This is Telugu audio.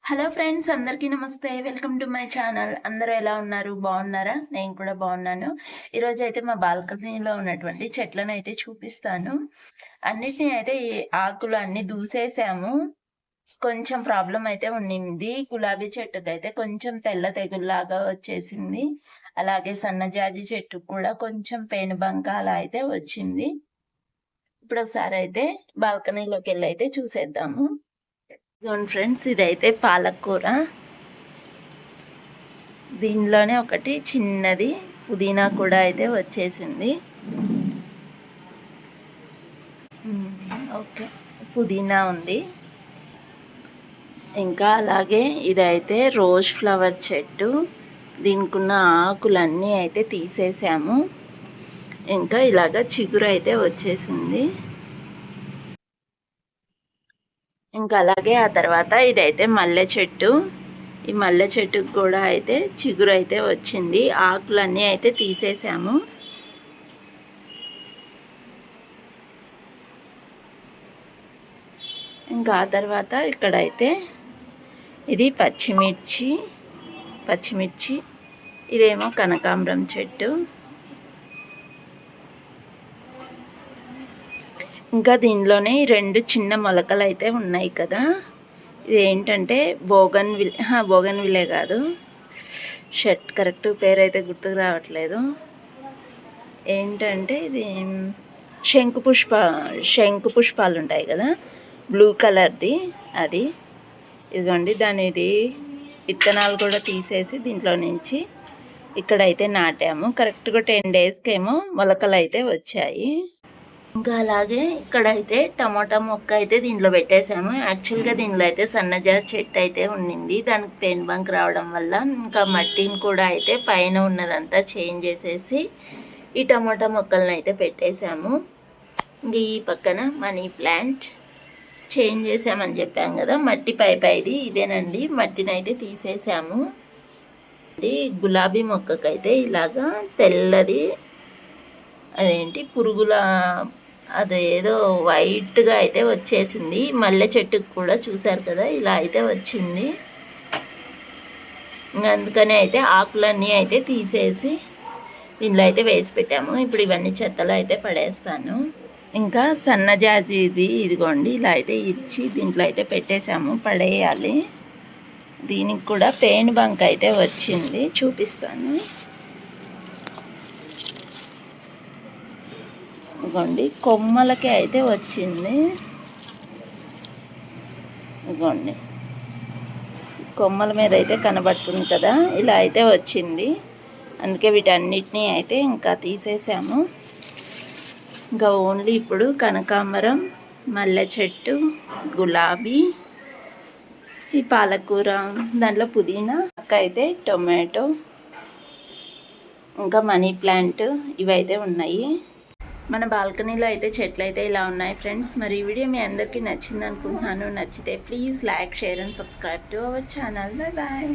హలో ఫ్రెండ్స్, అందరికీ నమస్తే. Welcome to my channel. అందరూ ఎలా ఉన్నారు? బాగున్నారా? నేను కూడా బాగున్నాను. ఈరోజైతే మా బాల్కనీలో ఉన్నటువంటి చెట్లనైతే చూపిస్తాను. అన్నిటిని అయితే ఈ ఆకులు అన్నీ దూసేసాము. కొంచెం ప్రాబ్లమ్ అయితే ఉండింది. గులాబీ చెట్టుకైతే కొంచెం తెల్ల తెగుల్లాగా వచ్చేసింది. అలాగే సన్నజాజి చెట్టుకు కూడా కొంచెం పేనుబంక అలా అయితే వచ్చింది. ఇప్పుడు ఒకసారి అయితే బాల్కనీలోకెళ్ళి అయితే చూసేద్దాము. ఇదిగోండి ఫ్రెండ్స్, ఇదైతే పాలకూర. దీనిలోనే ఒకటి చిన్నది పుదీనా కూడా అయితే వచ్చేసింది. ఓకే, పుదీనా ఉంది. ఇంకా అలాగే ఇదైతే రోజ్ ఫ్లవర్ చెట్టు. దీనికి ఉన్న ఆకులన్నీ అయితే తీసేసాము. ఇంకా ఇలాగ చిగురు అయితే వచ్చేసింది. ఇంకా అలాగే ఆ తర్వాత ఇదైతే మల్లె చెట్టు. ఈ మల్లె చెట్టుకు కూడా అయితే చిగురు అయితే వచ్చింది. ఆకులన్నీ అయితే తీసేసాము. ఇంకా ఆ తర్వాత ఇక్కడైతే ఇది పచ్చిమిర్చి. ఇదేమో కనకాంబరం చెట్టు. ఇంకా దీనిలోనే 2 చిన్న మొలకలు అయితే ఉన్నాయి కదా. ఇదేంటంటే బోగన్విల్లే కాదు, కరెక్ట్ పేరు అయితే గుర్తుకు రావట్లేదు. ఏంటంటే ఇది శంకు పుష్పాలు ఉంటాయి కదా, బ్లూ కలర్ది అది. ఇదిగోండి, ఇది విత్తనాలు కూడా తీసేసి దీంట్లో నుంచి ఇక్కడైతే నాటాము. కరెక్ట్గా 10 డేస్కేమో మొలకలు అయితే వచ్చాయి. ఇంకా అలాగే ఇక్కడైతే టమోటా మొక్క అయితే దీంట్లో పెట్టేసాము. యాక్చువల్గా దీనిలో అయితే సన్నజాజి చెట్టు అయితే ఉండింది. దానికి పేనుబంక రావడం వల్ల ఇంకా మట్టిని కూడా అయితే పైన ఉన్నదంతా చేంజ్ చేసేసి ఈ టమోటా మొక్కలను అయితే పెట్టేసాము. ఇంక ఈ పక్కన మనీ ప్లాంట్ చేంజ్ చేసామని చెప్పాం కదా, మట్టి పైది ఇదేనండి. మట్టిని అయితే తీసేసాము. గులాబీ మొక్కకైతే ఇలాగా తెల్లది అదేంటి పురుగుల అదేదో వైట్గా అయితే వచ్చేసింది. మల్లె చెట్టుకు కూడా చూసారు కదా, ఇలా అయితే వచ్చింది. అందుకని అయితే ఆకులన్నీ అయితే తీసేసి దీనిలో అయితే వేసి పెట్టాము. ఇప్పుడు ఇవన్నీ చెత్తలో అయితే పడేస్తాను. ఇంకా సన్నజాజిది ఇదిగోండి, ఇలా అయితే ఇరిచి దీంట్లో అయితే పెట్టేసాము, పడేయాలి. దీనికి కూడా పేనుబంక అయితే వచ్చింది, చూపిస్తాను. ఇదిగోండి, కొమ్మలకి అయితే వచ్చింది. ఇదిగోండి, కొమ్మల మీద అయితే కనబడుతుంది కదా, ఇలా అయితే వచ్చింది. అందుకే వీటన్నిటినీ అయితే ఇంకా తీసేసాము. ఇంకా ఓన్లీ ఇప్పుడు కనకాంబరం, మల్లె చెట్టు, గులాబీ, ఈ పాలకూర, దాంట్లో పుదీనా, అయితే టొమాటో, ఇంకా మనీ ప్లాంట్ ఇవైతే ఉన్నాయి. మన బాల్కనీలో అయితే చెట్లు అయితే ఇలా ఉన్నాయి ఫ్రెండ్స్. మరి ఈ వీడియో మీ అందరికీ నచ్చింది అనుకుంటున్నాను. నచ్చితే please like, share and subscribe to our channel. Bye bye.